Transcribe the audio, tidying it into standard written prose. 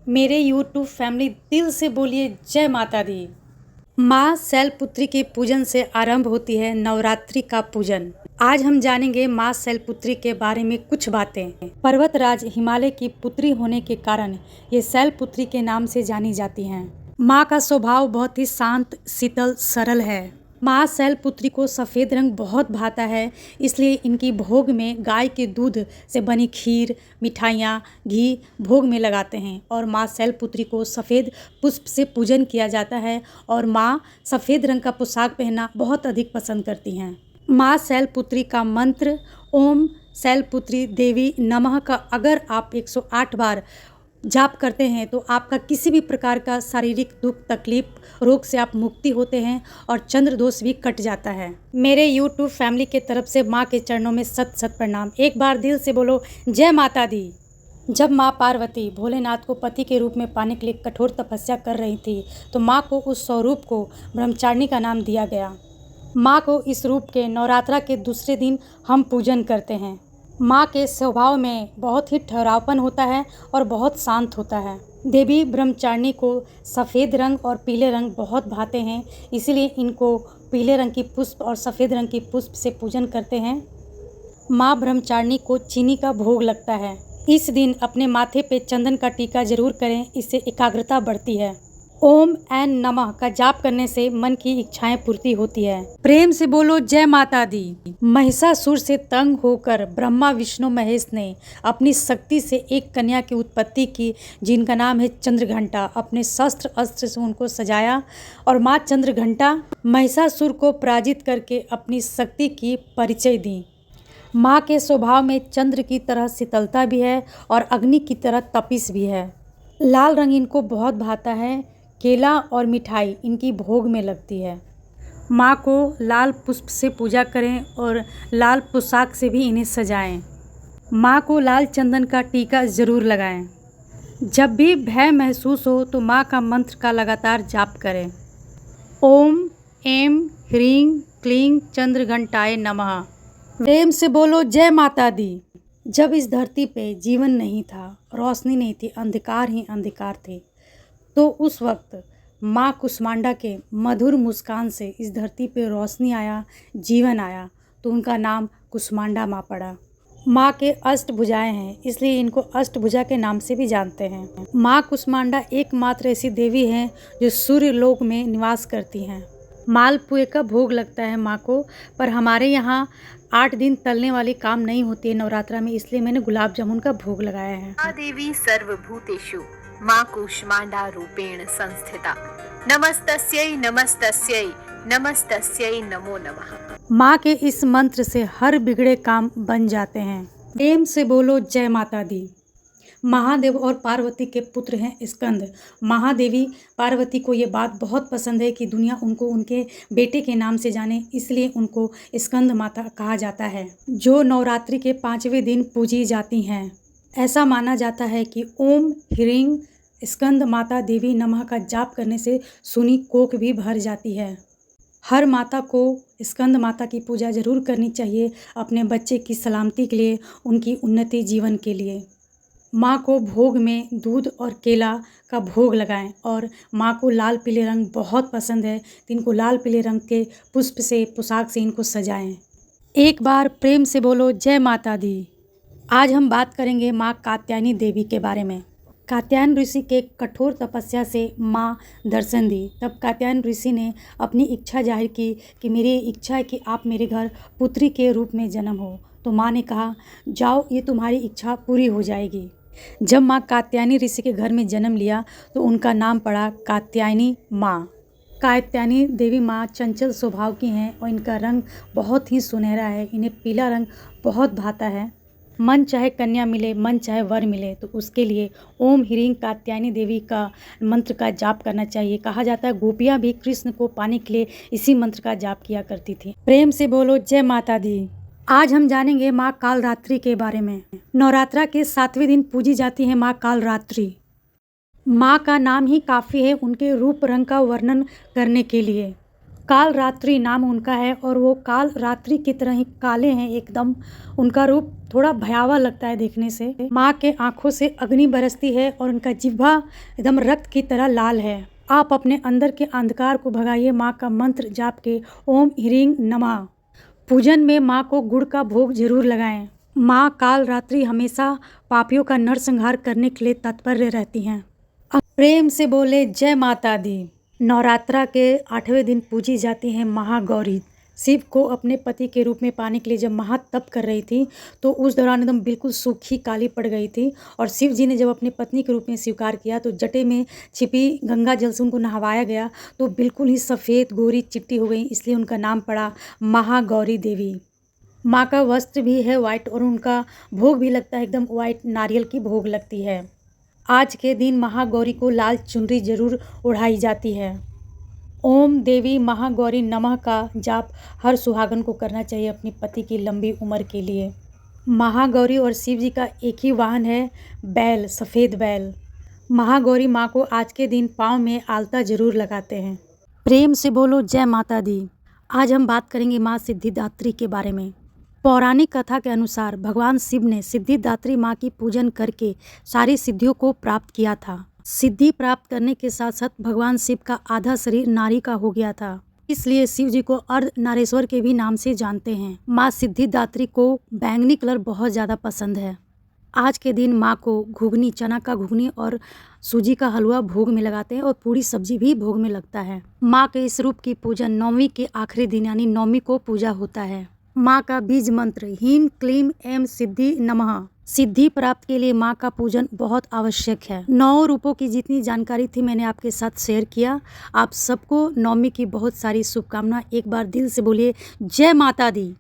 मेरे YouTube family दिल से बोलिए जय माता दी। माँ शैलपुत्री के पूजन से आरंभ होती है नवरात्रि का पूजन। आज हम जानेंगे माँ शैलपुत्री के बारे में कुछ बातें। पर्वतराज हिमालय की पुत्री होने के कारण ये शैलपुत्री के नाम से जानी जाती हैं। माँ का स्वभाव बहुत ही शांत, शीतल, सरल है। माँ शैलपुत्री को सफ़ेद रंग बहुत भाता है, इसलिए इनकी भोग में गाय के दूध से बनी खीर, मिठाइयाँ, घी भोग में लगाते हैं और माँ शैलपुत्री को सफ़ेद पुष्प से पूजन किया जाता है और माँ सफ़ेद रंग का पोशाक पहनना बहुत अधिक पसंद करती हैं। माँ शैलपुत्री का मंत्र ओम शैलपुत्री देवी नमः का अगर आप 108 बार जाप करते हैं तो आपका किसी भी प्रकार का शारीरिक दुख, तकलीफ, रोग से आप मुक्ति होते हैं और चंद्र दोष भी कट जाता है। मेरे YouTube फैमिली के तरफ से माँ के चरणों में सत सत प्रणाम। एक बार दिल से बोलो जय माता दी। जब माँ पार्वती भोलेनाथ को पति के रूप में पाने के लिए कठोर तपस्या कर रही थी तो माँ को उस स्वरूप को ब्रह्मचारिणी का नाम दिया गया। माँ को इस रूप के नवरात्रा के दूसरे दिन हम पूजन करते हैं। माँ के स्वभाव में बहुत ही ठहरावपन होता है और बहुत शांत होता है। देवी ब्रह्मचारिणी को सफ़ेद रंग और पीले रंग बहुत भाते हैं, इसीलिए इनको पीले रंग की पुष्प और सफ़ेद रंग की पुष्प से पूजन करते हैं। माँ ब्रह्मचारिणी को चीनी का भोग लगता है। इस दिन अपने माथे पे चंदन का टीका जरूर करें, इससे एकाग्रता बढ़ती है। ओम एन नमः का जाप करने से मन की इच्छाएं पूर्ति होती है। प्रेम से बोलो जय माता दी। महिषासुर से तंग होकर ब्रह्मा विष्णु महेश ने अपनी शक्ति से एक कन्या की उत्पत्ति की, जिनका नाम है चंद्रघंटा। अपने शस्त्र अस्त्र से उनको सजाया और माँ चंद्रघंटा महिषासुर को पराजित करके अपनी शक्ति की परिचय दी। माँ के स्वभाव में चंद्र की तरह शीतलता भी है और अग्नि की तरह तपिश भी है। लाल रंग इनको बहुत भाता है। केला और मिठाई इनकी भोग में लगती है। माँ को लाल पुष्प से पूजा करें और लाल पोशाक से भी इन्हें सजाएं। माँ को लाल चंदन का टीका ज़रूर लगाएं। जब भी भय महसूस हो तो माँ का मंत्र का लगातार जाप करें। ओम ऐं ह्रीं क्लीं चंद्रघंटाय नमः। प्रेम से बोलो जय माता दी। जब इस धरती पे जीवन नहीं था, रोशनी नहीं थी, अंधकार ही अंधकार थे, तो उस वक्त माँ कुष्मांडा के मधुर मुस्कान से इस धरती पे रोशनी आया, जीवन आया, तो उनका नाम कुष्मांडा माँ पड़ा। माँ के अष्टभुजाएं हैं, इसलिए इनको अष्टभुजा के नाम से भी जानते हैं। माँ कुष्मांडा एकमात्र ऐसी देवी हैं जो सूर्य लोक में निवास करती हैं। मालपुए का भोग लगता है माँ को, पर हमारे यहाँ 8 दिन तलने वाली काम नहीं होती है नवरात्रा में, इसलिए मैंने गुलाब जामुन का भोग लगाया है। देवी सर्वभूतेषु माँ कूष्मांडा रूपेण संस्थिता। नमस्तस्यै नमस्तस्यै नमस्तस्यै नमो नमः। माँ के इस मंत्र से हर बिगड़े काम बन जाते हैं। प्रेम से बोलो जय माता दी। महादेव और पार्वती के पुत्र हैं स्कंद। महादेवी पार्वती को ये बात बहुत पसंद है कि दुनिया उनको उनके बेटे के नाम से जाने, इसलिए उनको स्कंद माता कहा जाता है, जो नवरात्रि के 5वें दिन पूजी जाती हैं। ऐसा माना जाता है कि ओम ह्रीं स्कंद माता देवी नमः का जाप करने से सुनी कोख भी भर जाती है। हर माता को स्कंद माता की पूजा जरूर करनी चाहिए, अपने बच्चे की सलामती के लिए, उनकी उन्नति जीवन के लिए। माँ को भोग में दूध और केला का भोग लगाएं और माँ को लाल पीले रंग बहुत पसंद है, तो इनको लाल पीले रंग के पुष्प से, पोशाक से इनको सजाएं। एक बार प्रेम से बोलो जय माता दी। आज हम बात करेंगे माँ कात्यायनी देवी के बारे में। कात्यायन ऋषि के कठोर तपस्या से माँ दर्शन दी। तब कात्यायन ऋषि ने अपनी इच्छा जाहिर की कि मेरी इच्छा है कि आप मेरे घर पुत्री के रूप में जन्म हो। तो माँ ने कहा जाओ, ये तुम्हारी इच्छा पूरी हो जाएगी। जब माँ कात्यायनी ऋषि के घर में जन्म लिया तो उनका नाम पड़ा कात्यायनी माँ। कात्यायनी देवी माँ चंचल स्वभाव की हैं और इनका रंग बहुत ही सुनहरा है। इन्हें पीला रंग बहुत भाता है। मन चाहे कन्या मिले, मन चाहे वर मिले, तो उसके लिए ओम ह्रीं कात्यायनी देवी का मंत्र का जाप करना चाहिए। कहा जाता है गोपियाँ भी कृष्ण को पाने के लिए इसी मंत्र का जाप किया करती थी। प्रेम से बोलो जय माता दी। आज हम जानेंगे माँ कालरात्रि के बारे में। नवरात्रा के 7वें दिन पूजी जाती है माँ कालरात्रि। माँ का नाम ही काफ़ी है उनके रूप रंग का वर्णन करने के लिए। काल रात्रि नाम उनका है और वो काल रात्रि की तरह ही काले हैं एकदम। उनका रूप थोड़ा भयावह लगता है देखने से। माँ के आंखों से अग्नि बरसती है और उनका जिह्वा एकदम रक्त की तरह लाल है। आप अपने अंदर के अंधकार को भगाइए माँ का मंत्र जाप के ओम ह्रीं नमः। पूजन में माँ को गुड़ का भोग जरूर लगाएं। माँ काल रात्रि हमेशा पापियों का नरसंहार करने के लिए तत्पर रहती हैं। प्रेम से बोले जय माता दी। नवरात्रा के 8वें दिन पूजी जाती हैं महागौरी। शिव को अपने पति के रूप में पाने के लिए जब महातप कर रही थी तो उस दौरान एकदम बिल्कुल सूखी काली पड़ गई थी और शिव जी ने जब अपने पत्नी के रूप में स्वीकार किया तो जटे में छिपी गंगा जल से उनको नहवाया गया तो बिल्कुल ही सफ़ेद गोरी चिट्टी हो गई, इसलिए उनका नाम पड़ा महागौरी देवी। माँ का वस्त्र भी है वाइट और उनका भोग भी लगता है एकदम वाइट, नारियल की भोग लगती है। आज के दिन महागौरी को लाल चुनरी जरूर ओढ़ाई जाती है। ओम देवी महागौरी नमः का जाप हर सुहागन को करना चाहिए अपने पति की लंबी उम्र के लिए। महागौरी और शिव जी का एक ही वाहन है बैल, सफ़ेद बैल। महागौरी माँ को आज के दिन पाँव में आलता जरूर लगाते हैं। प्रेम से बोलो जय माता दी। आज हम बात करेंगे माँ सिद्धिदात्री के बारे में। पौराणिक कथा के अनुसार भगवान शिव ने सिद्धिदात्री माँ की पूजन करके सारी सिद्धियों को प्राप्त किया था। सिद्धि प्राप्त करने के साथ साथ भगवान शिव का आधा शरीर नारी का हो गया था, इसलिए शिव जी को अर्धनारेश्वर के भी नाम से जानते हैं। माँ सिद्धिदात्री को बैंगनी कलर बहुत ज़्यादा पसंद है। आज के दिन माँ को घुगनी, चना का घुगनी और सूजी का हलवा भोग में लगाते हैं और पूरी सब्जी भी भोग में लगता है। माँ के इस रूप की पूजन नवमी के आखिरी दिन यानी नवमी को पूजा होता है। माँ का बीज मंत्र ह्रीं क्लीं ऐं सिद्धि नमः। सिद्धि प्राप्त के लिए माँ का पूजन बहुत आवश्यक है। 9 रूपों की जितनी जानकारी थी मैंने आपके साथ शेयर किया। आप सबको नवमी की बहुत सारी शुभकामनाएं। एक बार दिल से बोलिए जय माता दी।